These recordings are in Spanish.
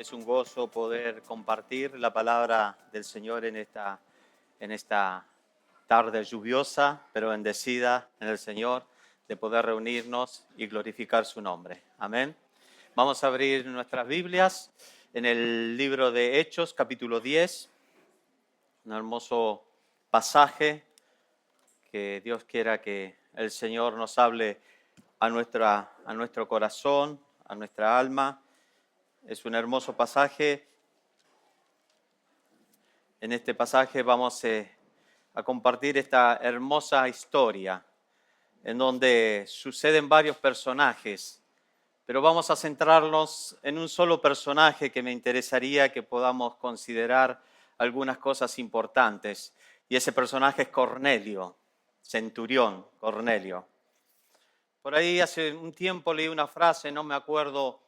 Es un gozo poder compartir la palabra del Señor en esta tarde lluviosa, pero bendecida en el Señor, de poder reunirnos y glorificar su nombre. Amén. Vamos a abrir nuestras Biblias en el libro de Hechos, capítulo 10, un hermoso pasaje que Dios quiera que el Señor nos hable a nuestro corazón, a nuestra alma. Es un hermoso pasaje. En este pasaje vamos a compartir esta hermosa historia en donde suceden varios personajes, pero vamos a centrarnos en un solo personaje que me interesaría que podamos considerar algunas cosas importantes. Y ese personaje es Cornelio, centurión Cornelio. Por ahí hace un tiempo leí una frase, no me acuerdo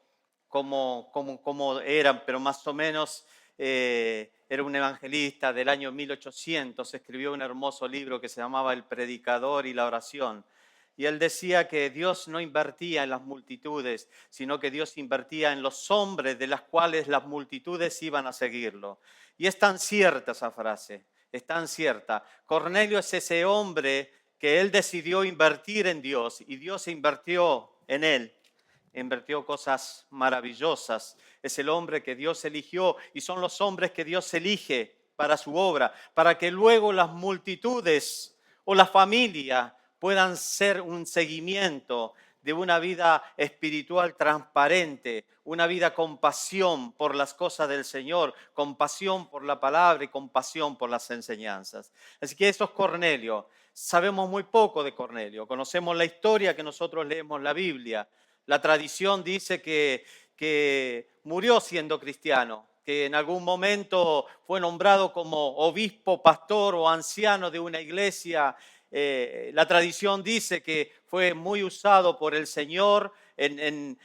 cómo era, pero más o menos era un evangelista del año 1800, escribió un hermoso libro que se llamaba El predicador y la oración. Y él decía que Dios no invertía en las multitudes, sino que Dios invertía en los hombres de las cuales las multitudes iban a seguirlo. Y es tan cierta esa frase, es tan cierta. Cornelio es ese hombre que él decidió invertir en Dios y Dios invirtió en él. Invirtió cosas maravillosas. Es el hombre que Dios eligió y son los hombres que Dios elige para su obra, para que luego las multitudes o la familia puedan ser un seguimiento de una vida espiritual transparente, una vida con pasión por las cosas del Señor, con pasión por la palabra y con pasión por las enseñanzas. Así que eso es Cornelio. Sabemos muy poco de Cornelio. Conocemos la historia que nosotros leemos en la Biblia. La tradición dice que murió siendo cristiano, que en algún momento fue nombrado como obispo, pastor o anciano de una iglesia. La tradición dice que fue muy usado por el Señor en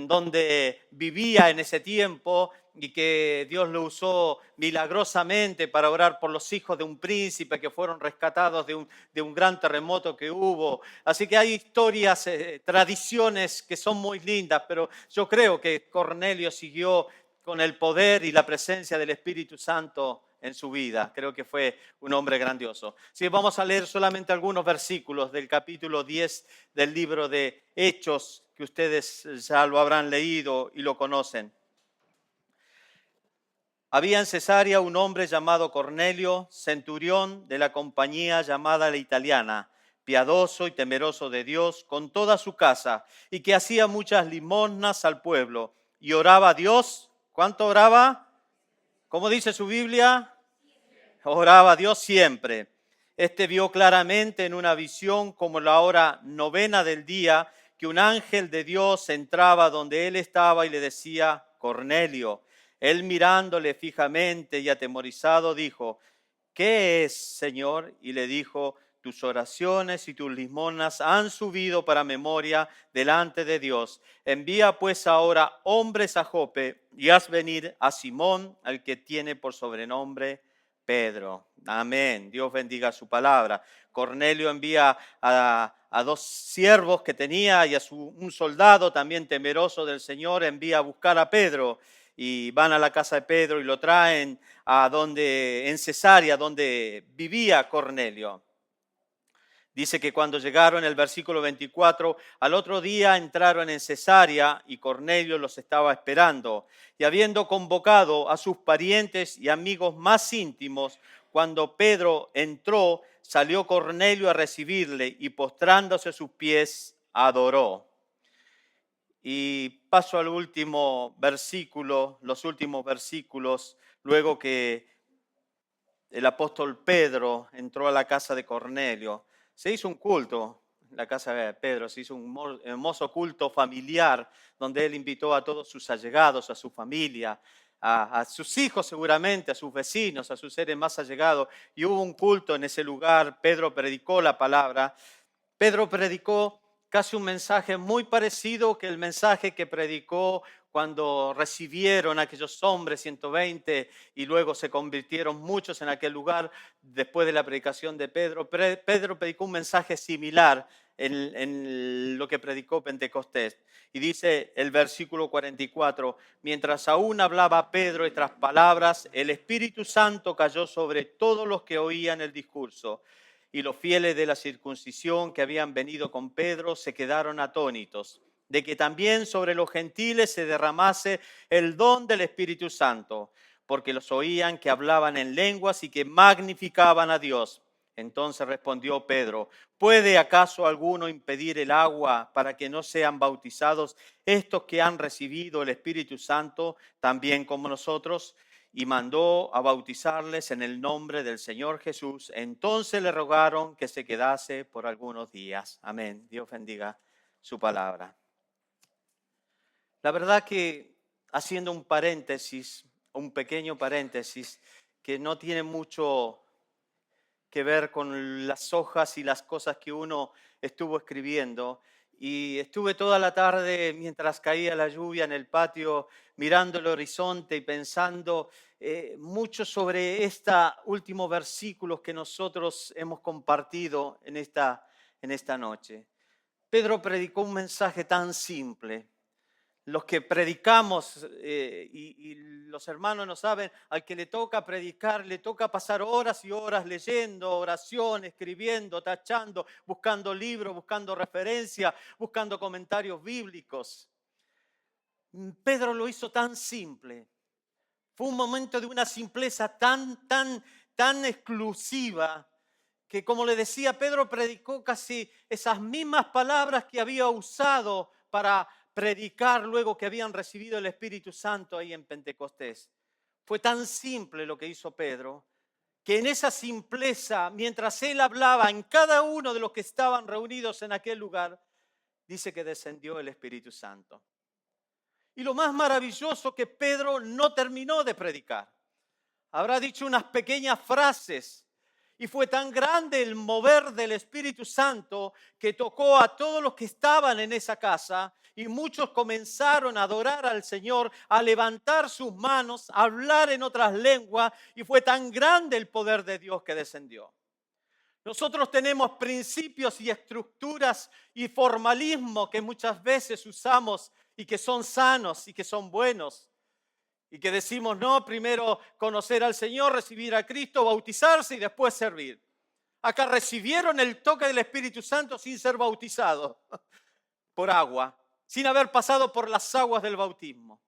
donde vivía en ese tiempo y que Dios lo usó milagrosamente para orar por los hijos de un príncipe que fueron rescatados de un gran terremoto que hubo. Así que hay historias, tradiciones que son muy lindas, pero yo creo que Cornelio siguió con el poder y la presencia del Espíritu Santo en su vida. Creo que fue un hombre grandioso. Sí, vamos a leer solamente algunos versículos del capítulo 10 del libro de Hechos, que ustedes ya lo habrán leído y lo conocen. Había en Cesarea un hombre llamado Cornelio, centurión de la compañía llamada La Italiana, piadoso y temeroso de Dios con toda su casa, y que hacía muchas limosnas al pueblo, y oraba a Dios. ¿Cuánto oraba? ¿Cómo dice su Biblia? Oraba a Dios siempre. Este vio claramente en una visión como la hora novena del día, que un ángel de Dios entraba donde él estaba y le decía, Cornelio. Él mirándole fijamente y atemorizado dijo, ¿qué es, Señor? Y le dijo, tus oraciones y tus limosnas han subido para memoria delante de Dios. Envía pues ahora hombres a Jope y haz venir a Simón, al que tiene por sobrenombre Pedro. Amén. Dios bendiga su palabra. Cornelio envía a dos siervos que tenía y a un soldado también temeroso del Señor, envía a buscar a Pedro. Y van a la casa de Pedro y lo traen en Cesarea, donde vivía Cornelio. Dice que cuando llegaron, el versículo 24, al otro día entraron en Cesarea y Cornelio los estaba esperando. Y habiendo convocado a sus parientes y amigos más íntimos, cuando Pedro entró, salió Cornelio a recibirle y postrándose a sus pies, adoró. Y paso al último versículo, los últimos versículos, luego que el apóstol Pedro entró a la casa de Cornelio. Se hizo un culto en la casa de Pedro, se hizo un hermoso culto familiar donde él invitó a todos sus allegados, a su familia, a sus hijos seguramente, a sus vecinos, a sus seres más allegados. Y hubo un culto en ese lugar, Pedro predicó la palabra. Pedro predicó casi un mensaje muy parecido que el mensaje que predicó cuando recibieron a aquellos hombres, 120, y luego se convirtieron muchos en aquel lugar después de la predicación de Pedro. Pedro predicó un mensaje similar en lo que predicó Pentecostés. Y dice el versículo 44, mientras aún hablaba Pedro estas palabras, el Espíritu Santo cayó sobre todos los que oían el discurso. Y los fieles de la circuncisión que habían venido con Pedro se quedaron atónitos de que también sobre los gentiles se derramase el don del Espíritu Santo, porque los oían que hablaban en lenguas y que magnificaban a Dios. Entonces respondió Pedro, ¿puede acaso alguno impedir el agua para que no sean bautizados estos que han recibido el Espíritu Santo también como nosotros? Y mandó a bautizarles en el nombre del Señor Jesús. Entonces le rogaron que se quedase por algunos días. Amén. Dios bendiga su palabra. La verdad que, haciendo un paréntesis, un pequeño paréntesis, que no tiene mucho que ver con las hojas y las cosas que uno estuvo escribiendo, y estuve toda la tarde mientras caía la lluvia en el patio mirando el horizonte y pensando mucho sobre este último versículo que nosotros hemos compartido en esta noche. Pedro predicó un mensaje tan simple. Los que predicamos, y los hermanos no saben, al que le toca predicar, le toca pasar horas y horas leyendo, oración, escribiendo, tachando, buscando libros, buscando referencias, buscando comentarios bíblicos. Pedro lo hizo tan simple. Fue un momento de una simpleza tan exclusiva que, como le decía, Pedro predicó casi esas mismas palabras que había usado para predicar luego que habían recibido el Espíritu Santo ahí en Pentecostés. Fue tan simple lo que hizo Pedro, que en esa simpleza, mientras él hablaba en cada uno de los que estaban reunidos en aquel lugar, dice que descendió el Espíritu Santo. Y lo más maravilloso que Pedro no terminó de predicar. Habrá dicho unas pequeñas frases. Y fue tan grande el mover del Espíritu Santo que tocó a todos los que estaban en esa casa y muchos comenzaron a adorar al Señor, a levantar sus manos, a hablar en otras lenguas, y fue tan grande el poder de Dios que descendió. Nosotros tenemos principios y estructuras y formalismo que muchas veces usamos y que son sanos y que son buenos. Y que decimos, no, primero conocer al Señor, recibir a Cristo, bautizarse y después servir. Acá recibieron el toque del Espíritu Santo sin ser bautizados por agua, sin haber pasado por las aguas del bautismo.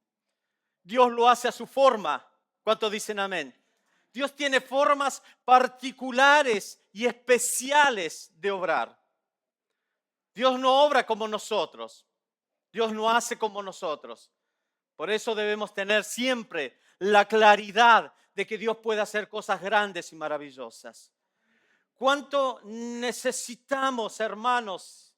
Dios lo hace a su forma. ¿Cuántos dicen amén? Dios tiene formas particulares y especiales de obrar. Dios no obra como nosotros. Dios no hace como nosotros. Por eso debemos tener siempre la claridad de que Dios puede hacer cosas grandes y maravillosas. ¿Cuánto necesitamos, hermanos?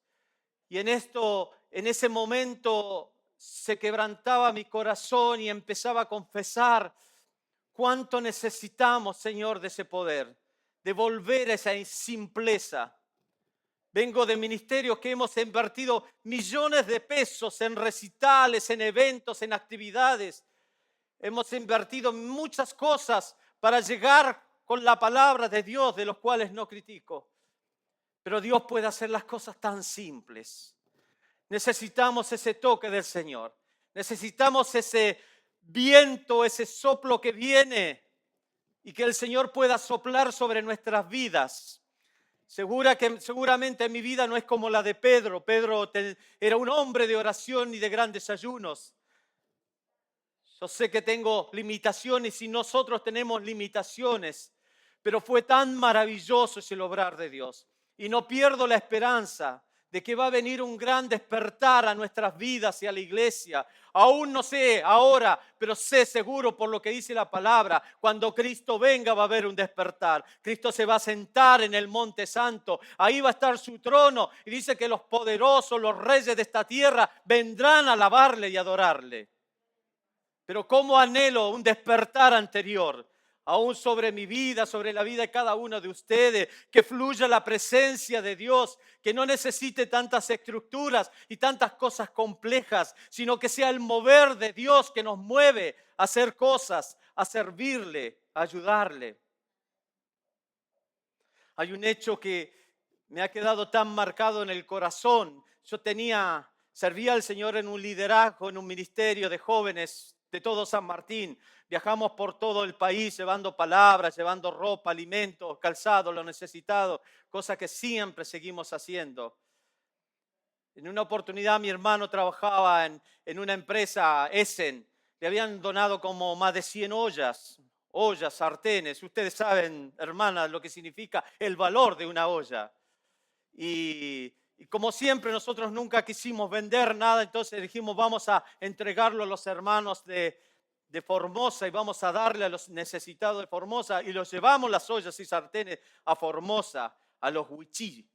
Y en ese momento se quebrantaba mi corazón y empezaba a confesar cuánto necesitamos, Señor, de ese poder, de volver a esa simpleza. Vengo de ministerios que hemos invertido millones de pesos en recitales, en eventos, en actividades. Hemos invertido muchas cosas para llegar con la palabra de Dios, de los cuales no critico. Pero Dios puede hacer las cosas tan simples. Necesitamos ese toque del Señor. Necesitamos ese viento, ese soplo que viene y que el Señor pueda soplar sobre nuestras vidas. Seguramente mi vida no es como la de Pedro. Pedro era un hombre de oración y de grandes ayunos. Yo sé que tengo limitaciones y nosotros tenemos limitaciones, pero fue tan maravilloso ese obrar de Dios. Y no pierdo la esperanza de que va a venir un gran despertar a nuestras vidas y a la iglesia. Aún no sé ahora, pero sé seguro por lo que dice la palabra, cuando Cristo venga va a haber un despertar. Cristo se va a sentar en el Monte Santo, ahí va a estar su trono y dice que los poderosos, los reyes de esta tierra vendrán a alabarle y adorarle. Pero cómo anhelo un despertar anterior aún sobre mi vida, sobre la vida de cada uno de ustedes, que fluya la presencia de Dios, que no necesite tantas estructuras y tantas cosas complejas, sino que sea el mover de Dios que nos mueve a hacer cosas, a servirle, a ayudarle. Hay un hecho que me ha quedado tan marcado en el corazón. Servía al Señor en un liderazgo, en un ministerio de jóvenes de todo San Martín. Viajamos por todo el país llevando palabras, llevando ropa, alimentos, calzado, lo necesitado, cosa que siempre seguimos haciendo. En una oportunidad mi hermano trabajaba en una empresa, Essen. Le habían donado como más de 100 ollas, sartenes. Ustedes saben, hermanas, lo que significa el valor de una olla. Y como siempre nosotros nunca quisimos vender nada, entonces dijimos vamos a entregarlo a los hermanos de Formosa y vamos a darle a los necesitados de Formosa y los llevamos las ollas y sartenes a Formosa, a los huichí.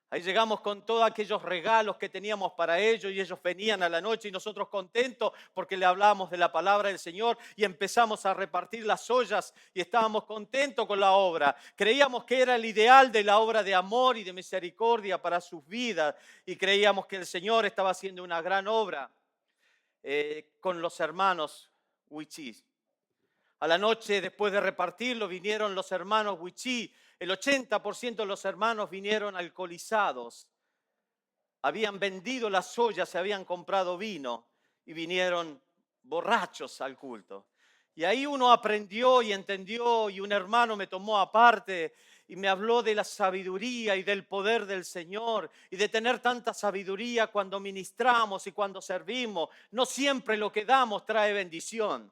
Ahí llegamos con todos aquellos regalos que teníamos para ellos y ellos venían a la noche y nosotros contentos porque le hablábamos de la palabra del Señor y empezamos a repartir las ollas y estábamos contentos con la obra. Creíamos que era el ideal de la obra de amor y de misericordia para sus vidas y creíamos que el Señor estaba haciendo una gran obra con los hermanos huichís. A la noche, después de repartirlo, vinieron los hermanos huichí. El 80% de los hermanos vinieron alcoholizados. Habían vendido las ollas, se habían comprado vino y vinieron borrachos al culto. Y ahí uno aprendió y entendió y un hermano me tomó aparte y me habló de la sabiduría y del poder del Señor y de tener tanta sabiduría cuando ministramos y cuando servimos. No siempre lo que damos trae bendición.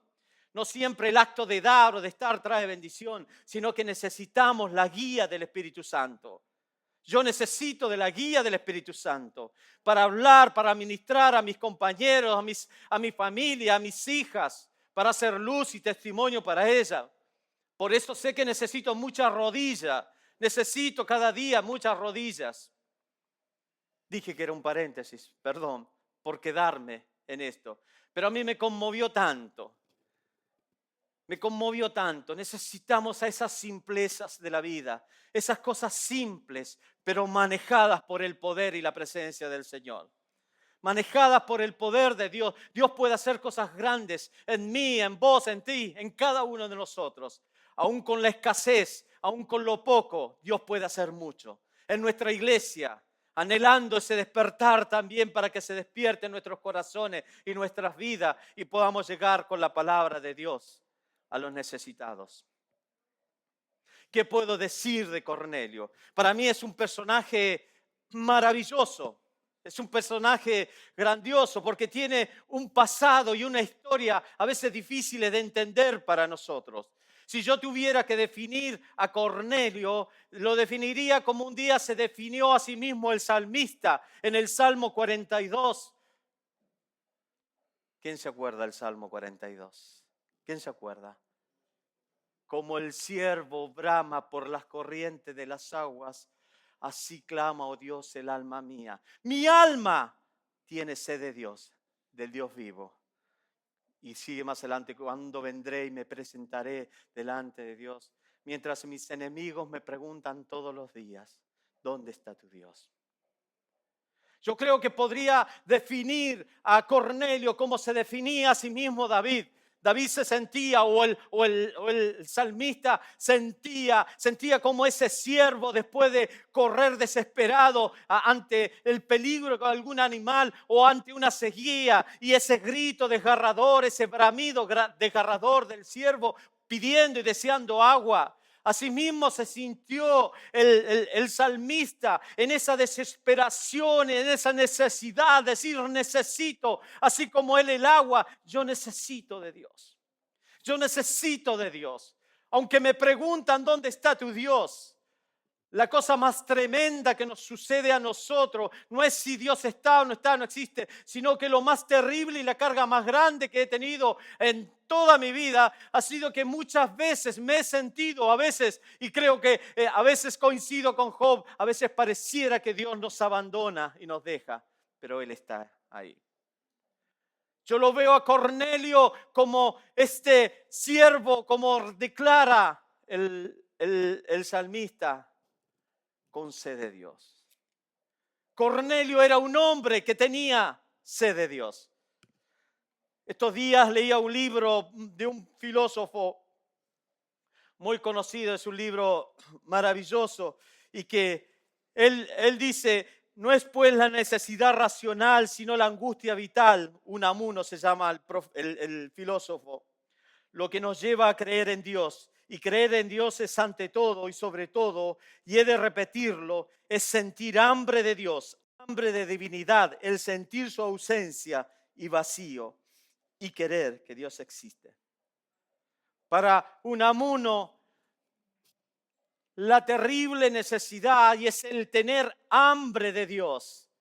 No siempre el acto de dar o de estar trae bendición, sino que necesitamos la guía del Espíritu Santo. Yo necesito de la guía del Espíritu Santo para hablar, para ministrar a mis compañeros, a mi familia, a mis hijas, para hacer luz y testimonio para ella. Por eso sé que necesito muchas rodillas, necesito cada día muchas rodillas. Dije que era un paréntesis, perdón, por quedarme en esto. Pero a mí me conmovió tanto. Me conmovió tanto. Necesitamos a esas simplezas de la vida, esas cosas simples, pero manejadas por el poder y la presencia del Señor. Manejadas por el poder de Dios. Dios puede hacer cosas grandes en mí, en vos, en ti, en cada uno de nosotros. Aún con la escasez, aún con lo poco, Dios puede hacer mucho. En nuestra iglesia, anhelando ese despertar también para que se despierte en nuestros corazones y nuestras vidas y podamos llegar con la palabra de Dios a los necesitados. ¿Qué puedo decir de Cornelio? Para mí es un personaje maravilloso, es un personaje grandioso porque tiene un pasado y una historia a veces difíciles de entender para nosotros. Si yo tuviera que definir a Cornelio, lo definiría como un día se definió a sí mismo el salmista en el Salmo 42. ¿Quién se acuerda del Salmo 42? ¿Quién se acuerda? Como el ciervo brama por las corrientes de las aguas, así clama, oh Dios, el alma mía. Mi alma tiene sed de Dios, del Dios vivo. Y sigue más adelante, cuando vendré y me presentaré delante de Dios, mientras mis enemigos me preguntan todos los días, ¿dónde está tu Dios? Yo creo que podría definir a Cornelio como se definía a sí mismo David. David se sentía, o el salmista sentía como ese siervo después de correr desesperado ante el peligro con algún animal o ante una sequía, y ese grito desgarrador, ese bramido desgarrador del siervo pidiendo y deseando agua. Asimismo se sintió el salmista en esa desesperación, en esa necesidad, decir necesito, así como él el agua, yo necesito de Dios. Yo necesito de Dios. Aunque me preguntan dónde está tu Dios, la cosa más tremenda que nos sucede a nosotros no es si Dios está o no está, no existe, sino que lo más terrible y la carga más grande que he tenido en toda mi vida ha sido que muchas veces me he sentido, a veces, y creo que a veces coincido con Job, a veces pareciera que Dios nos abandona y nos deja, pero Él está ahí. Yo lo veo a Cornelio como este siervo, como declara el salmista, con sed de Dios. Cornelio era un hombre que tenía sed de Dios. Estos días leía un libro de un filósofo muy conocido, es un libro maravilloso, y que él dice: no es pues la necesidad racional, sino la angustia vital, Unamuno se llama el filósofo, lo que nos lleva a creer en Dios. Y creer en Dios es ante todo y sobre todo, y he de repetirlo, es sentir hambre de Dios, hambre de divinidad, el sentir su ausencia y vacío, y querer que Dios existe. Para Unamuno, la terrible necesidad y es el tener hambre de Dios,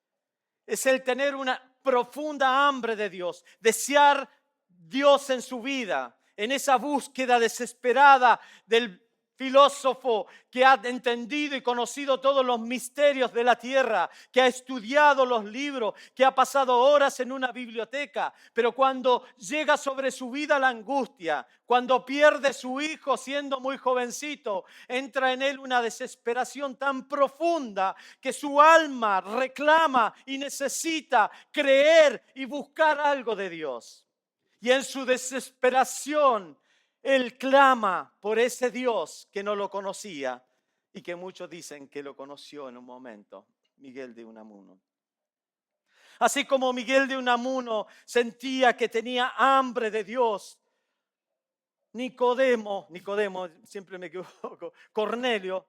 es el tener una profunda hambre de Dios, desear Dios en su vida, en esa búsqueda desesperada del filósofo que ha entendido y conocido todos los misterios de la tierra, que ha estudiado los libros, que ha pasado horas en una biblioteca, pero cuando llega sobre su vida la angustia, cuando pierde su hijo siendo muy jovencito, entra en él una desesperación tan profunda que su alma reclama y necesita creer y buscar algo de Dios. Y en su desesperación, él clama por ese Dios que no lo conocía y que muchos dicen que lo conoció en un momento, Miguel de Unamuno. Así como Miguel de Unamuno sentía que tenía hambre de Dios, Nicodemo, siempre me equivoco, Cornelio,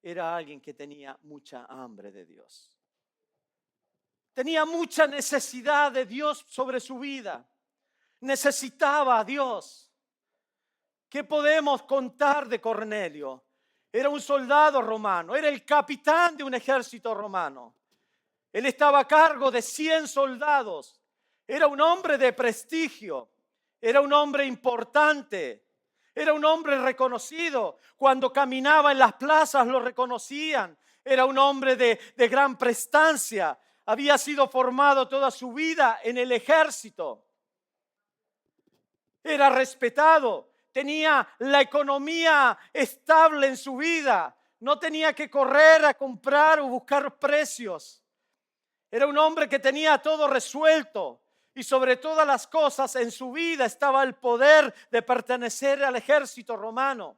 era alguien que tenía mucha hambre de Dios. Tenía mucha necesidad de Dios sobre su vida. Necesitaba a Dios. ¿Qué podemos contar de Cornelio? Era un soldado romano, era el capitán de un ejército romano. Él estaba a cargo de 100 soldados. Era un hombre de prestigio, era un hombre importante, era un hombre reconocido. Cuando caminaba en las plazas lo reconocían. Era un hombre de gran prestancia. Había sido formado toda su vida en el ejército. Era respetado. Tenía la economía estable en su vida. No tenía que correr a comprar o buscar precios. Era un hombre que tenía todo resuelto. Y sobre todas las cosas en su vida estaba el poder de pertenecer al ejército romano.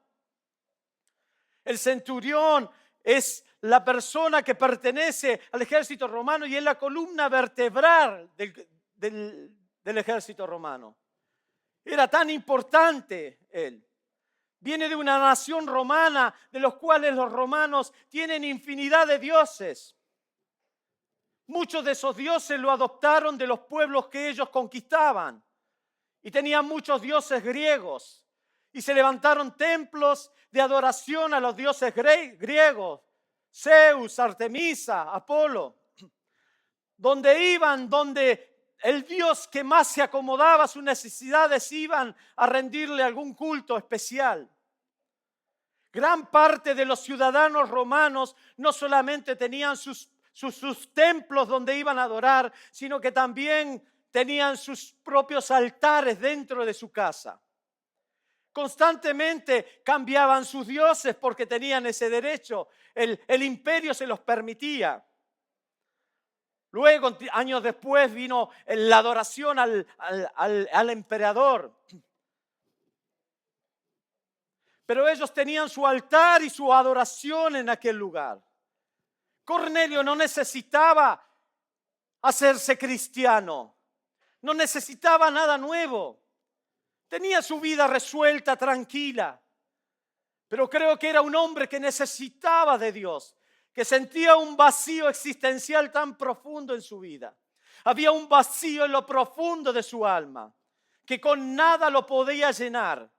El centurión es la persona que pertenece al ejército romano y es la columna vertebral del ejército romano. Era tan importante él. Viene de una nación romana, de los cuales los romanos tienen infinidad de dioses. Muchos de esos dioses lo adoptaron de los pueblos que ellos conquistaban. Y tenían muchos dioses griegos. Y se levantaron templos de adoración a los dioses griegos. Zeus, Artemisa, Apolo. Donde el Dios que más se acomodaba a sus necesidades iban a rendirle algún culto especial. Gran parte de los ciudadanos romanos no solamente tenían sus templos donde iban a adorar, sino que también tenían sus propios altares dentro de su casa. Constantemente cambiaban sus dioses porque tenían ese derecho. El imperio se los permitía. Luego, años después, vino la adoración al emperador. Pero ellos tenían su altar y su adoración en aquel lugar. Cornelio no necesitaba hacerse cristiano. No necesitaba nada nuevo. Tenía su vida resuelta, tranquila. Pero creo que era un hombre que necesitaba de Dios, que sentía un vacío existencial tan profundo en su vida. Había un vacío en lo profundo de su alma, que con nada lo podía llenar.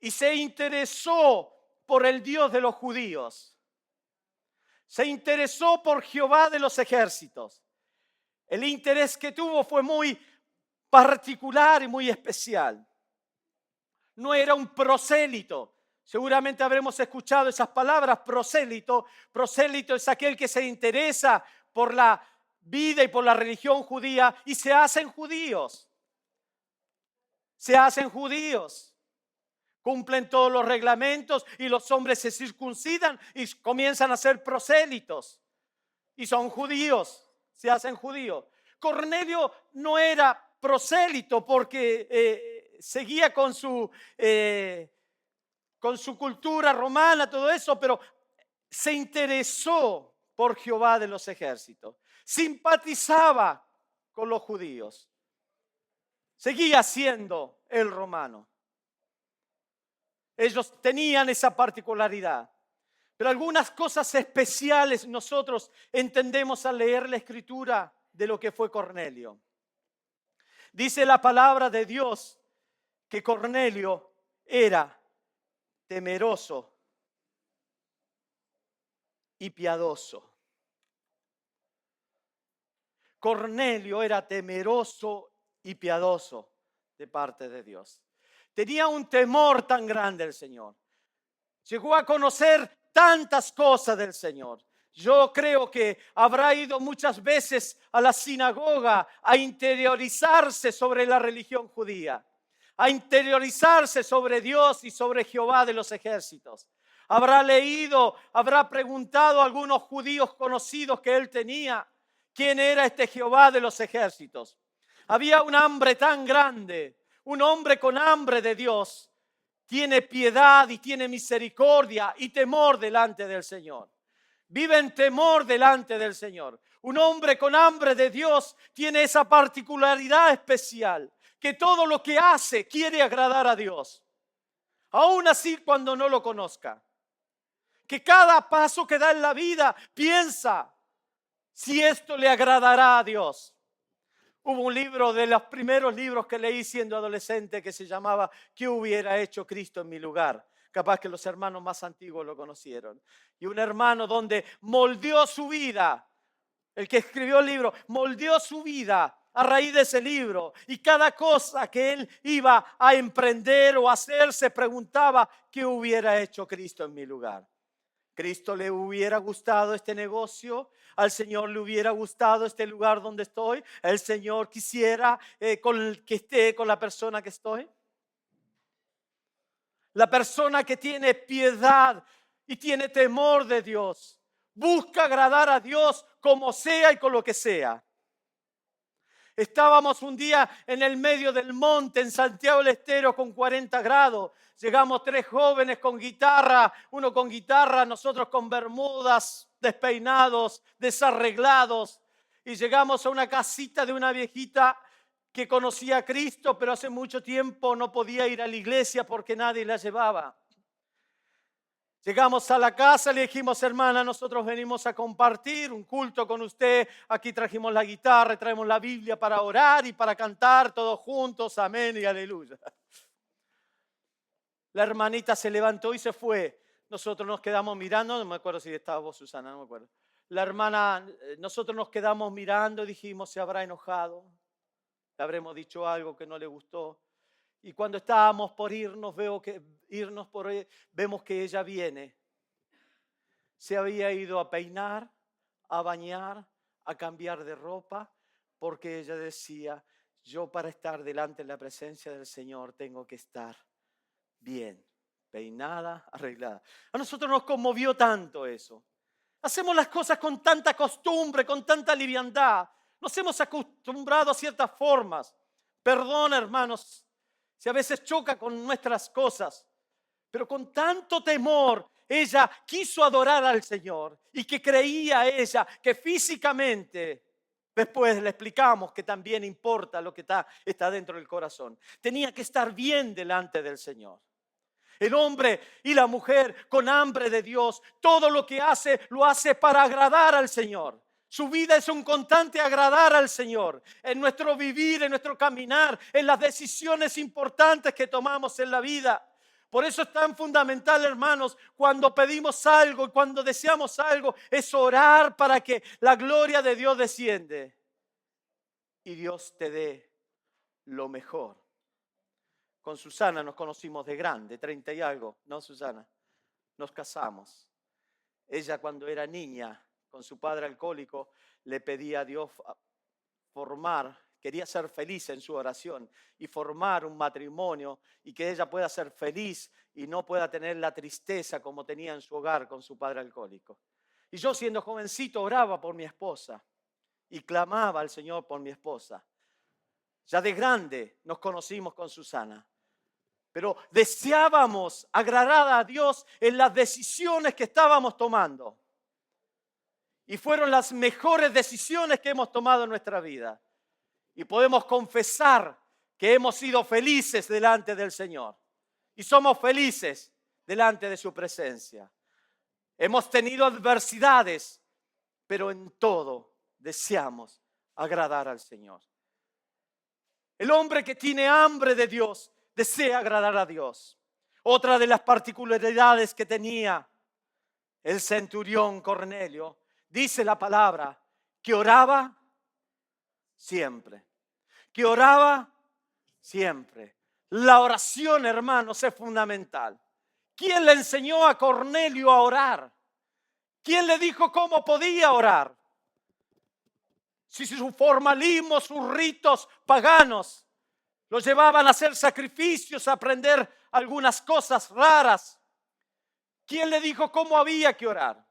Y se interesó por el Dios de los judíos. Se interesó por Jehová de los ejércitos. El interés que tuvo fue muy particular y muy especial. No era un prosélito. Seguramente habremos escuchado esas palabras, prosélito. Prosélito es aquel que se interesa por la vida y por la religión judía y se hacen judíos. Se hacen judíos. Cumplen todos los reglamentos y los hombres se circuncidan y comienzan a ser prosélitos. Y son judíos, se hacen judíos. Cornelio no era prosélito porque seguía con su cultura romana, todo eso, pero se interesó por Jehová de los ejércitos. Simpatizaba con los judíos. Seguía siendo el romano. Ellos tenían esa particularidad. Pero algunas cosas especiales nosotros entendemos al leer la escritura de lo que fue Cornelio. Dice la palabra de Dios que Cornelio era temeroso y piadoso. Cornelio era temeroso y piadoso de parte de Dios. Tenía un temor tan grande del Señor. Llegó a conocer tantas cosas del Señor. Yo creo que habrá ido muchas veces a la sinagoga a interiorizarse sobre la religión judía, a interiorizarse sobre Dios y sobre Jehová de los ejércitos. Habrá leído, habrá preguntado a algunos judíos conocidos que él tenía quién era este Jehová de los ejércitos. Había un hambre tan grande, un hombre con hambre de Dios. Tiene piedad y tiene misericordia y temor delante del Señor. Vive en temor delante del Señor. Un hombre con hambre de Dios tiene esa particularidad especial, que todo lo que hace quiere agradar a Dios. Aún así cuando no lo conozca. Que cada paso que da en la vida piensa si esto le agradará a Dios. Hubo un libro de los primeros libros que leí siendo adolescente que se llamaba ¿Qué hubiera hecho Cristo en mi lugar? Capaz que los hermanos más antiguos lo conocieron. Y un hermano donde moldeó su vida, el que escribió el libro, moldeó su vida a raíz de ese libro. Y cada cosa que él iba a emprender o hacer se preguntaba ¿qué hubiera hecho Cristo en mi lugar? ¿Cristo le hubiera gustado este negocio? ¿Al Señor le hubiera gustado este lugar donde estoy? ¿El Señor quisiera que esté con la persona que estoy? La persona que tiene piedad y tiene temor de Dios busca agradar a Dios como sea y con lo que sea. Estábamos un día en el medio del monte en Santiago del Estero con 40 grados. Llegamos 3 jóvenes con guitarra, uno con guitarra, nosotros con bermudas, despeinados, desarreglados. Y llegamos a una casita de una viejita que conocía a Cristo, pero hace mucho tiempo no podía ir a la iglesia porque nadie la llevaba. Llegamos a la casa, le dijimos, hermana, nosotros venimos a compartir un culto con usted. Aquí trajimos la guitarra, traemos la Biblia para orar y para cantar todos juntos, amén y aleluya. La hermanita se levantó y se fue. Nosotros nos quedamos mirando, no me acuerdo si estabas vos, Susana, no me acuerdo. La hermana, nosotros nos quedamos mirando y dijimos, se habrá enojado, le habremos dicho algo que no le gustó. Y cuando estábamos por irnos, vemos que ella viene. Se había ido a peinar, a bañar, a cambiar de ropa, porque ella decía, yo para estar delante de la presencia del Señor tengo que estar bien, peinada, arreglada. A nosotros nos conmovió tanto eso. Hacemos las cosas con tanta costumbre, con tanta liviandad. Nos hemos acostumbrado a ciertas formas. Perdón, hermanos, si a veces choca con nuestras cosas, pero con tanto temor ella quiso adorar al Señor y que creía ella que físicamente, después le explicamos que también importa lo que está dentro del corazón, tenía que estar bien delante del Señor. El hombre y la mujer con hambre de Dios, todo lo que hace, lo hace para agradar al Señor. Su vida es un constante agradar al Señor, en nuestro vivir, en nuestro caminar, en las decisiones importantes que tomamos en la vida. Por eso es tan fundamental, hermanos, cuando pedimos algo y cuando deseamos algo, es orar para que la gloria de Dios desciende y Dios te dé lo mejor. Con Susana nos conocimos de grande, 30 y algo, ¿no, Susana? Nos casamos. Ella cuando era niña con su padre alcohólico, le pedía a Dios quería ser feliz en su oración y formar un matrimonio y que ella pueda ser feliz y no pueda tener la tristeza como tenía en su hogar con su padre alcohólico. Y yo, siendo jovencito, oraba por mi esposa y clamaba al Señor por mi esposa. Ya de grande nos conocimos con Susana, pero deseábamos agradar a Dios en las decisiones que estábamos tomando. Y fueron las mejores decisiones que hemos tomado en nuestra vida. Y podemos confesar que hemos sido felices delante del Señor. Y somos felices delante de su presencia. Hemos tenido adversidades, pero en todo deseamos agradar al Señor. El hombre que tiene hambre de Dios desea agradar a Dios. Otra de las particularidades que tenía el centurión Cornelio, dice la palabra, que oraba siempre. Que oraba siempre. La oración, hermanos, es fundamental. ¿Quién le enseñó a Cornelio a orar? ¿Quién le dijo cómo podía orar? Si su formalismo, sus ritos paganos los llevaban a hacer sacrificios, a aprender algunas cosas raras. ¿Quién le dijo cómo había que orar?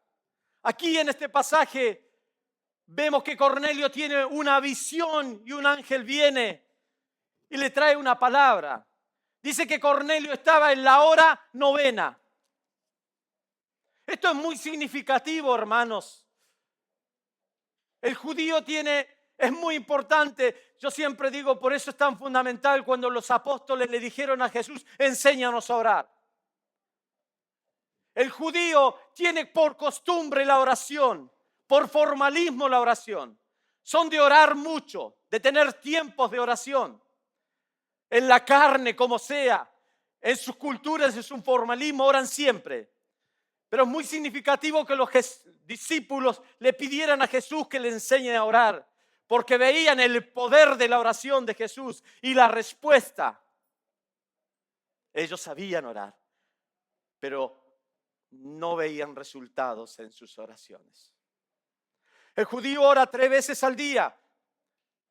Aquí en este pasaje vemos que Cornelio tiene una visión y un ángel viene y le trae una palabra. Dice que Cornelio estaba en la hora 9. Esto es muy significativo, hermanos. El judío es muy importante. Yo siempre digo, por eso es tan fundamental cuando los apóstoles le dijeron a Jesús, enséñanos a orar. El judío tiene por costumbre la oración, por formalismo la oración. Son de orar mucho, de tener tiempos de oración. En la carne, como sea, en sus culturas, en su formalismo, oran siempre. Pero es muy significativo que los discípulos le pidieran a Jesús que le enseñe a orar, porque veían el poder de la oración de Jesús y la respuesta. Ellos sabían orar, pero no veían resultados en sus oraciones. El judío ora 3 veces al día.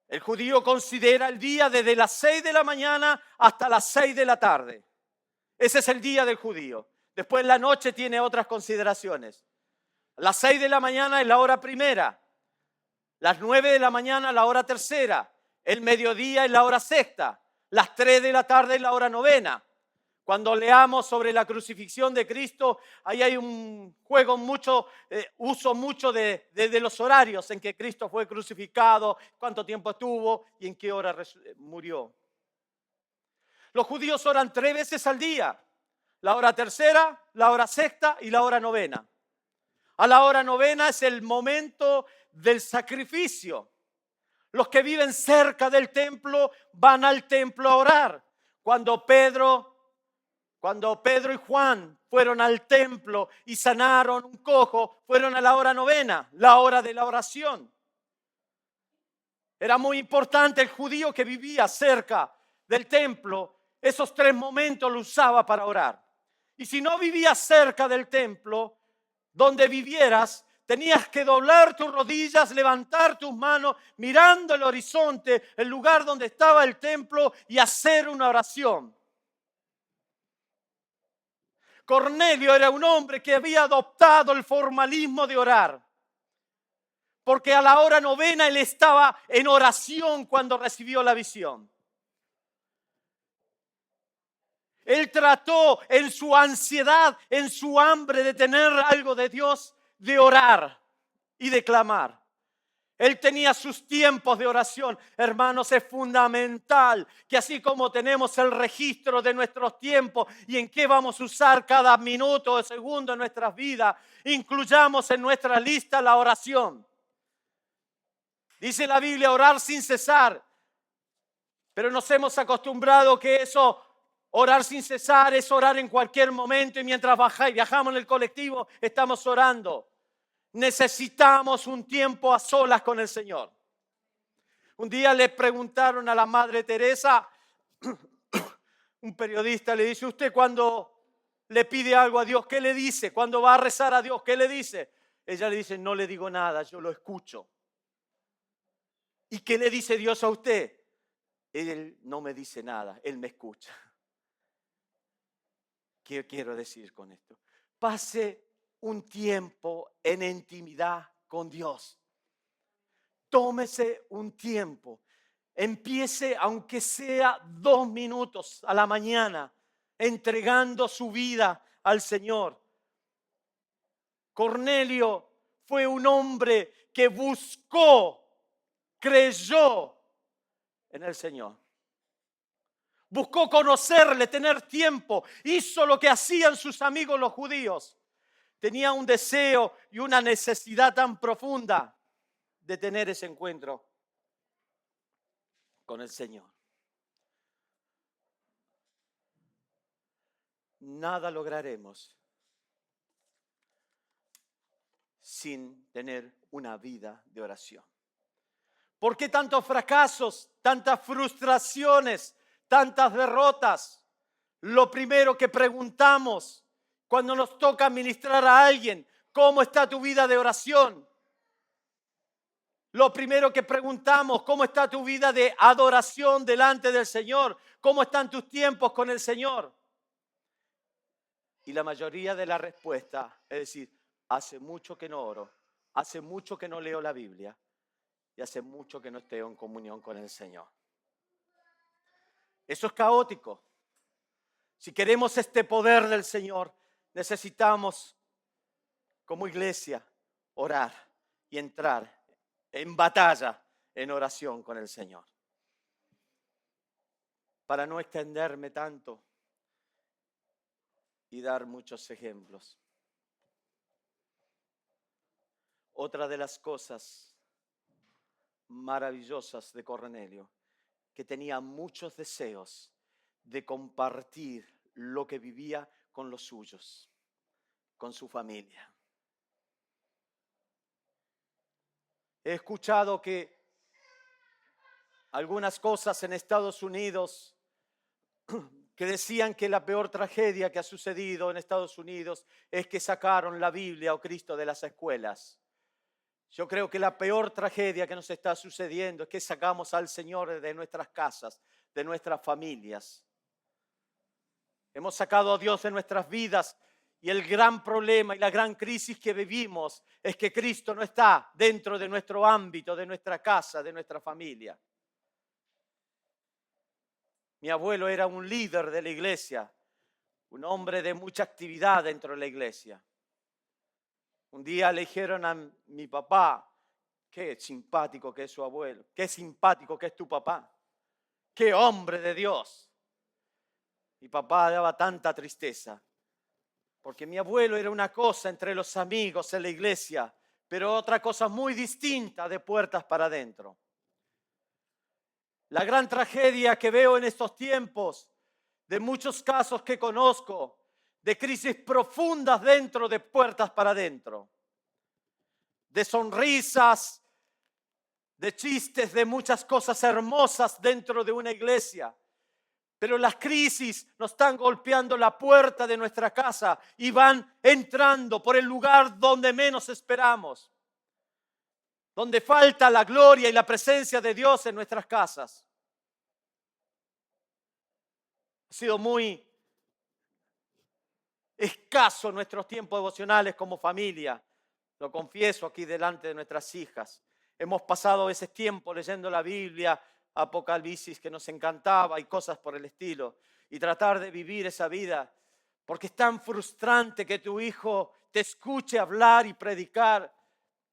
El judío considera el día desde las 6 de la mañana hasta las 6 de la tarde. Ese es el día del judío. Después en la noche tiene otras consideraciones. Las 6 de la mañana es la hora primera. Las 9 de la mañana la hora tercera. El mediodía es la hora sexta. Las 3 de la tarde es la hora 9. Cuando leamos sobre la crucifixión de Cristo, ahí hay un juego uso mucho de los horarios en que Cristo fue crucificado, cuánto tiempo estuvo y en qué hora murió. Los judíos oran 3 veces al día. La hora tercera, la hora sexta y la hora 9. A la hora 9 es el momento del sacrificio. Los que viven cerca del templo van al templo a orar. Cuando Pedro y Juan fueron al templo y sanaron un cojo, fueron a la hora 9, la hora de la oración. Era muy importante el judío que vivía cerca del templo. Esos 3 momentos lo usaba para orar. Y si no vivías cerca del templo, donde vivieras, tenías que doblar tus rodillas, levantar tus manos, mirando el horizonte, el lugar donde estaba el templo, y hacer una oración. Cornelio era un hombre que había adoptado el formalismo de orar, porque a la hora 9 él estaba en oración cuando recibió la visión. Él trató en su ansiedad, en su hambre de tener algo de Dios, de orar y de clamar. Él tenía sus tiempos de oración. Hermanos, es fundamental que así como tenemos el registro de nuestros tiempos y en qué vamos a usar cada minuto o segundo en nuestras vidas, incluyamos en nuestra lista la oración. Dice la Biblia, orar sin cesar. Pero nos hemos acostumbrado que orar sin cesar es orar en cualquier momento y mientras viajamos en el colectivo estamos orando. Necesitamos un tiempo a solas con el Señor. Un día le preguntaron a la Madre Teresa, un periodista le dice, ¿usted cuando le pide algo a Dios, qué le dice? Cuando va a rezar a Dios, ¿qué le dice? Ella le dice, no le digo nada, yo lo escucho. ¿Y qué le dice Dios a usted? Él no me dice nada, Él me escucha. ¿Qué quiero decir con esto? Pase un tiempo en intimidad con Dios. Tómese un tiempo. Empiece, aunque sea 2 minutos a la mañana, entregando su vida al Señor. Cornelio fue un hombre que buscó, creyó en el Señor. Buscó conocerle, tener tiempo. Hizo lo que hacían sus amigos los judíos. Tenía un deseo y una necesidad tan profunda de tener ese encuentro con el Señor. Nada lograremos sin tener una vida de oración. ¿Por qué tantos fracasos, tantas frustraciones, tantas derrotas? Lo primero que preguntamos cuando nos toca ministrar a alguien, ¿cómo está tu vida de oración? Lo primero que preguntamos, ¿cómo está tu vida de adoración delante del Señor? ¿Cómo están tus tiempos con el Señor? Y la mayoría de la respuesta es decir, hace mucho que no oro, hace mucho que no leo la Biblia y hace mucho que no estoy en comunión con el Señor. Eso es caótico. Si queremos este poder del Señor, necesitamos como iglesia orar y entrar en batalla, en oración con el Señor. Para no extenderme tanto y dar muchos ejemplos. Otra de las cosas maravillosas de Cornelio, que tenía muchos deseos de compartir lo que vivía con los suyos, con su familia. He escuchado que algunas cosas en Estados Unidos que decían que la peor tragedia que ha sucedido en Estados Unidos es que sacaron la Biblia o Cristo de las escuelas. Yo creo que la peor tragedia que nos está sucediendo es que sacamos al Señor de nuestras casas, de nuestras familias. Hemos sacado a Dios de nuestras vidas y el gran problema y la gran crisis que vivimos es que Cristo no está dentro de nuestro ámbito, de nuestra casa, de nuestra familia. Mi abuelo era un líder de la iglesia, un hombre de mucha actividad dentro de la iglesia. Un día le dijeron a mi papá, qué simpático que es su abuelo, qué simpático que es tu papá, qué hombre de Dios. Mi papá daba tanta tristeza, porque mi abuelo era una cosa entre los amigos en la iglesia, pero otra cosa muy distinta de puertas para adentro. La gran tragedia que veo en estos tiempos, de muchos casos que conozco, de crisis profundas dentro de puertas para adentro, de sonrisas, de chistes, de muchas cosas hermosas dentro de una iglesia. Pero las crisis nos están golpeando la puerta de nuestra casa y van entrando por el lugar donde menos esperamos, donde falta la gloria y la presencia de Dios en nuestras casas. Ha sido muy escaso nuestros tiempos devocionales como familia. Lo confieso aquí delante de nuestras hijas. Hemos pasado ese tiempo leyendo la Biblia, Apocalipsis que nos encantaba y cosas por el estilo. Y tratar de vivir esa vida. Porque es tan frustrante que tu hijo te escuche hablar y predicar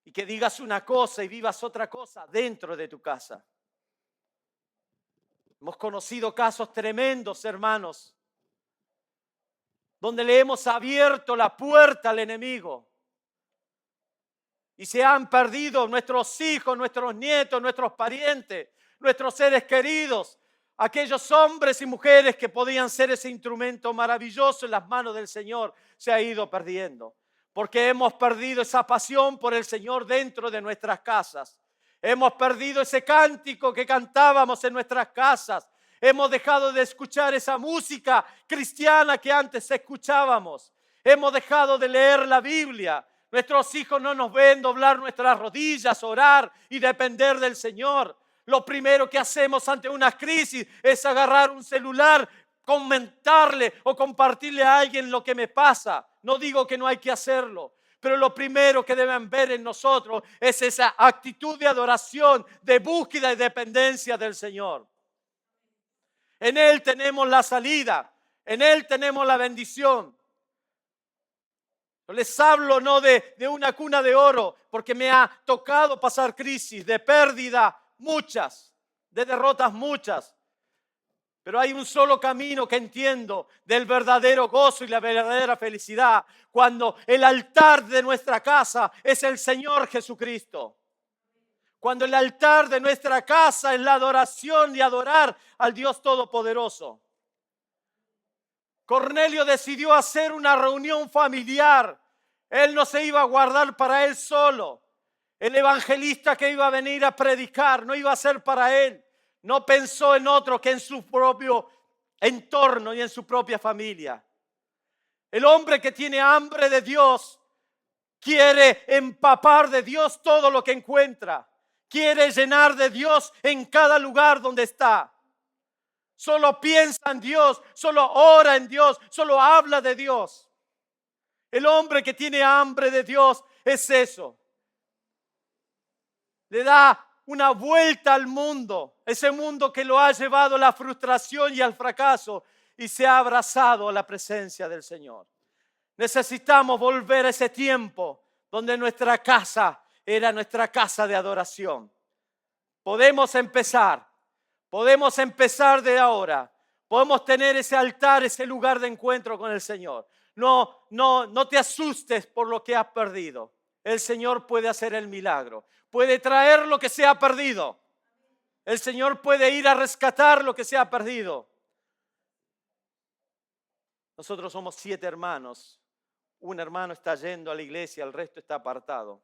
y que digas una cosa y vivas otra cosa dentro de tu casa. Hemos conocido casos tremendos, hermanos, donde le hemos abierto la puerta al enemigo y se han perdido nuestros hijos, nuestros nietos, nuestros parientes, nuestros seres queridos, aquellos hombres y mujeres que podían ser ese instrumento maravilloso en las manos del Señor, se ha ido perdiendo, porque hemos perdido esa pasión por el Señor dentro de nuestras casas. Hemos perdido ese cántico que cantábamos en nuestras casas. Hemos dejado de escuchar esa música cristiana que antes escuchábamos. Hemos dejado de leer la Biblia. Nuestros hijos no nos ven doblar nuestras rodillas, orar y depender del Señor. Lo primero que hacemos ante una crisis es agarrar un celular, comentarle o compartirle a alguien lo que me pasa. No digo que no hay que hacerlo, pero lo primero que deben ver en nosotros es esa actitud de adoración, de búsqueda y dependencia del Señor. En Él tenemos la salida, en Él tenemos la bendición. Yo les hablo no de una cuna de oro, porque me ha tocado pasar crisis de pérdida muchas, de derrotas muchas. Pero hay un solo camino que entiendo del verdadero gozo y la verdadera felicidad, cuando el altar de nuestra casa es el Señor Jesucristo. Cuando el altar de nuestra casa es la adoración y adorar al Dios Todopoderoso. Cornelio decidió hacer una reunión familiar. Él no se iba a guardar para él solo. El evangelista que iba a venir a predicar no iba a ser para él. No pensó en otro que en su propio entorno y en su propia familia. El hombre que tiene hambre de Dios quiere empapar de Dios todo lo que encuentra. Quiere llenar de Dios en cada lugar donde está. Solo piensa en Dios, solo ora en Dios, solo habla de Dios. El hombre que tiene hambre de Dios es eso. Le da una vuelta al mundo, ese mundo que lo ha llevado a la frustración y al fracaso, y se ha abrazado a la presencia del Señor. Necesitamos volver a ese tiempo donde nuestra casa era nuestra casa de adoración. Podemos empezar de ahora. Podemos tener ese altar, ese lugar de encuentro con el Señor. No te asustes por lo que has perdido. El Señor puede hacer el milagro. Puede traer lo que se ha perdido. El Señor puede ir a rescatar lo que se ha perdido. Nosotros somos 7 hermanos. Un hermano está yendo a la iglesia, el resto está apartado.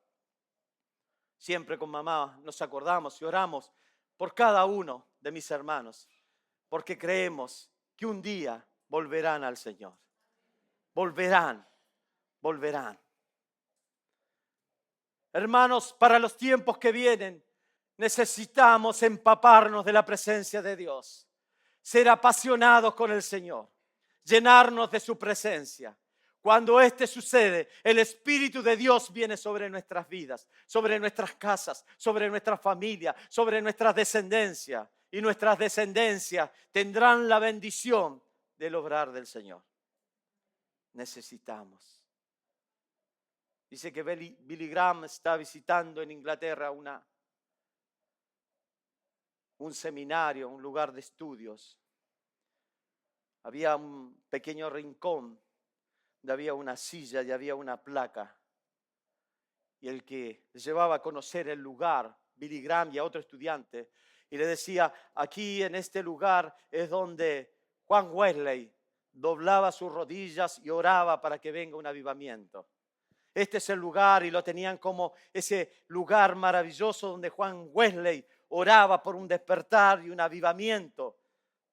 Siempre con mamá nos acordamos y oramos por cada uno de mis hermanos, porque creemos que un día volverán al Señor. Volverán. Hermanos, para los tiempos que vienen, necesitamos empaparnos de la presencia de Dios, ser apasionados con el Señor, llenarnos de su presencia. Cuando esto sucede, el Espíritu de Dios viene sobre nuestras vidas, sobre nuestras casas, sobre nuestra familia, sobre nuestra descendencia. Y nuestras descendencias tendrán la bendición del obrar del Señor. Necesitamos. Dice que Billy Graham está visitando en Inglaterra un seminario, un lugar de estudios. Había un pequeño rincón donde había una silla y había una placa. Y el que llevaba a conocer el lugar, Billy Graham y a otro estudiante, y le decía, aquí en este lugar es donde Juan Wesley doblaba sus rodillas y oraba para que venga un avivamiento. Este es el lugar, y lo tenían como ese lugar maravilloso donde Juan Wesley oraba por un despertar y un avivamiento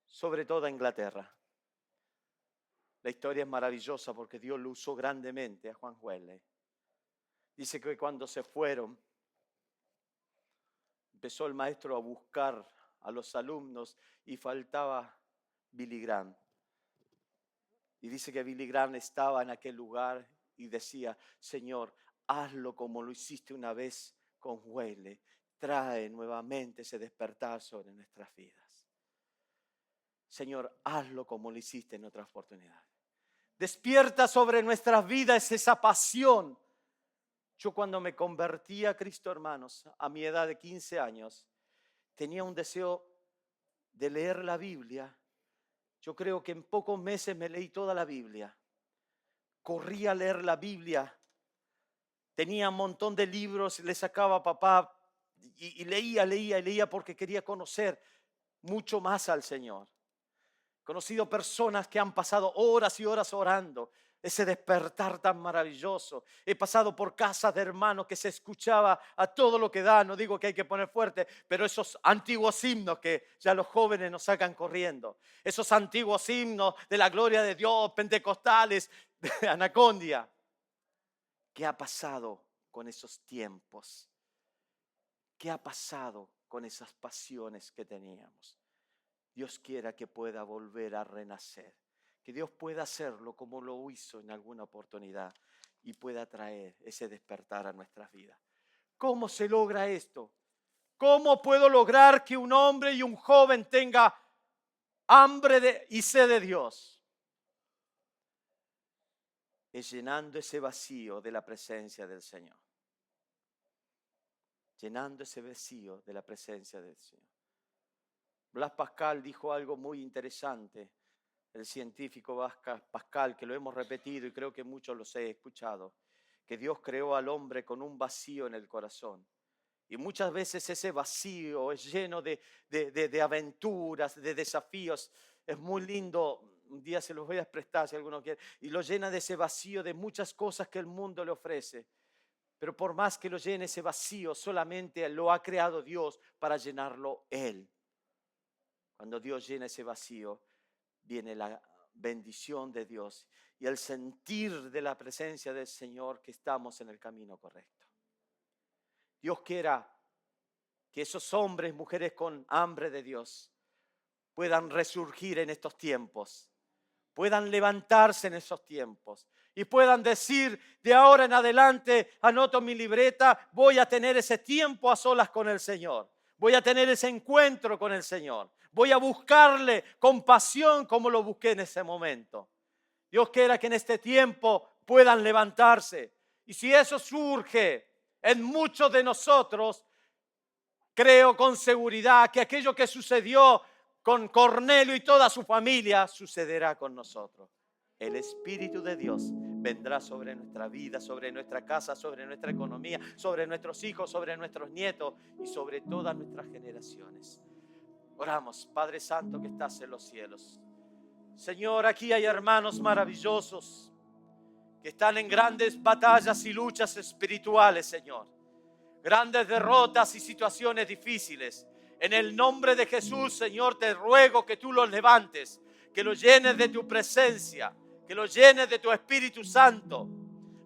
sobre toda Inglaterra. La historia es maravillosa porque Dios lo usó grandemente a Juan Wesley. Dice que cuando se fueron, empezó el maestro a buscar a los alumnos y faltaba Billy Graham. Y dice que Billy Graham estaba en aquel lugar y decía, Señor, hazlo como lo hiciste una vez con Wesley. Trae nuevamente ese despertar sobre nuestras vidas. Señor, hazlo como lo hiciste en otras oportunidades. Despierta sobre nuestras vidas esa pasión. Yo cuando me convertí a Cristo, hermanos, a mi edad de 15 años, tenía un deseo de leer la Biblia. Yo creo que en pocos meses me leí toda la Biblia. Corrí a leer la Biblia. Tenía un montón de libros, le sacaba a papá y leía porque quería conocer mucho más al Señor. He conocido personas que han pasado horas y horas orando, ese despertar tan maravilloso. He pasado por casas de hermanos que se escuchaba a todo lo que da, no digo que hay que poner fuerte, pero esos antiguos himnos que ya los jóvenes nos sacan corriendo, esos antiguos himnos de la gloria de Dios, pentecostales, de Anacondia, ¿Qué ha pasado con esos tiempos? ¿Qué ha pasado con esas pasiones que teníamos? Dios quiera que pueda volver a renacer, que Dios pueda hacerlo como lo hizo en alguna oportunidad y pueda traer ese despertar a nuestras vidas. ¿Cómo se logra esto? ¿Cómo puedo lograr que un hombre y un joven tenga hambre y sed de Dios? Es llenando ese vacío de la presencia del Señor. Llenando ese vacío de la presencia del Señor. Blas Pascal dijo algo muy interesante, el científico Pascal, que lo hemos repetido y creo que muchos los he escuchado, que Dios creó al hombre con un vacío en el corazón. Y muchas veces ese vacío es lleno de aventuras, de desafíos. Es muy lindo, un día se los voy a prestar si alguno quiere, y lo llena de ese vacío de muchas cosas que el mundo le ofrece. Pero por más que lo llene ese vacío, solamente lo ha creado Dios para llenarlo Él. Cuando Dios llena ese vacío, viene la bendición de Dios y el sentir de la presencia del Señor que estamos en el camino correcto. Dios quiera que esos hombres, mujeres con hambre de Dios puedan resurgir en estos tiempos, puedan levantarse en esos tiempos y puedan decir: de ahora en adelante, anoto mi libreta, voy a tener ese tiempo a solas con el Señor, voy a tener ese encuentro con el Señor, voy a buscarle con pasión como lo busqué en ese momento. Dios quiera que en este tiempo puedan levantarse, y si eso surge en muchos de nosotros, creo con seguridad que aquello que sucedió con Cornelio y toda su familia sucederá con nosotros. El Espíritu de Dios vendrá sobre nuestra vida, sobre nuestra casa, sobre nuestra economía, sobre nuestros hijos, sobre nuestros nietos y sobre todas nuestras generaciones. Oramos. Padre Santo que estás en los cielos. Señor, aquí hay hermanos maravillosos que están en grandes batallas y luchas espirituales, Señor. Grandes derrotas y situaciones difíciles. En el nombre de Jesús, Señor, te ruego que tú los levantes, que los llenes de tu presencia, que los llenes de tu Espíritu Santo.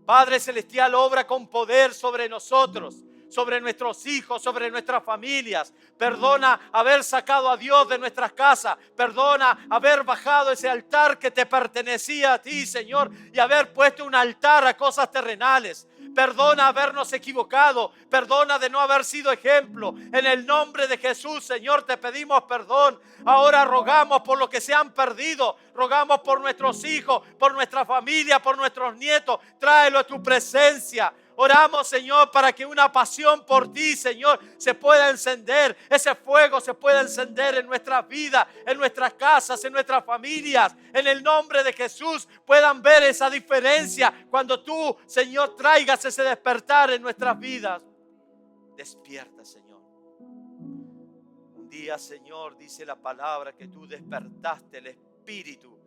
Padre Celestial, obra con poder sobre nosotros, sobre nuestros hijos, sobre nuestras familias. Perdona haber sacado a Dios de nuestras casas. Perdona haber bajado ese altar que te pertenecía a ti, Señor, y haber puesto un altar a cosas terrenales. Perdona habernos equivocado. Perdona de no haber sido ejemplo. En el nombre de Jesús, Señor, te pedimos perdón. Ahora rogamos por los que se han perdido. Rogamos por nuestros hijos, por nuestra familia, por nuestros nietos. Tráelo a tu presencia. Oramos, Señor, para que una pasión por ti, Señor, se pueda encender. Ese fuego se pueda encender en nuestras vidas, en nuestras casas, en nuestras familias. En el nombre de Jesús puedan ver esa diferencia cuando tú, Señor, traigas ese despertar en nuestras vidas. Despierta, Señor. Un día, Señor, dice la palabra que tú despertaste el espíritu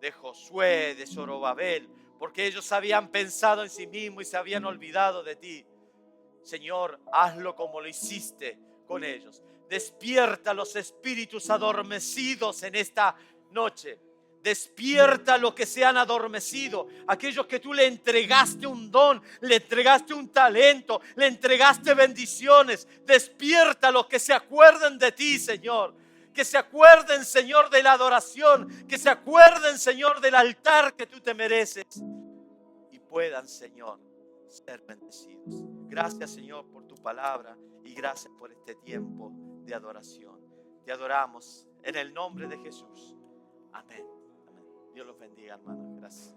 de Josué, de Zorobabel, porque ellos habían pensado en sí mismos y se habían olvidado de ti. Señor, hazlo como lo hiciste con ellos. Despierta los espíritus adormecidos en esta noche. Despierta los que se han adormecido, aquellos que tú le entregaste un don, le entregaste un talento, le entregaste bendiciones. Despierta los que se acuerden de ti, Señor. Que se acuerden, Señor, de la adoración. Que se acuerden, Señor, del altar que tú te mereces. Y puedan, Señor, ser bendecidos. Gracias, Señor, por tu palabra. Y gracias por este tiempo de adoración. Te adoramos en el nombre de Jesús. Amén. Amén. Dios los bendiga, hermanos. Gracias.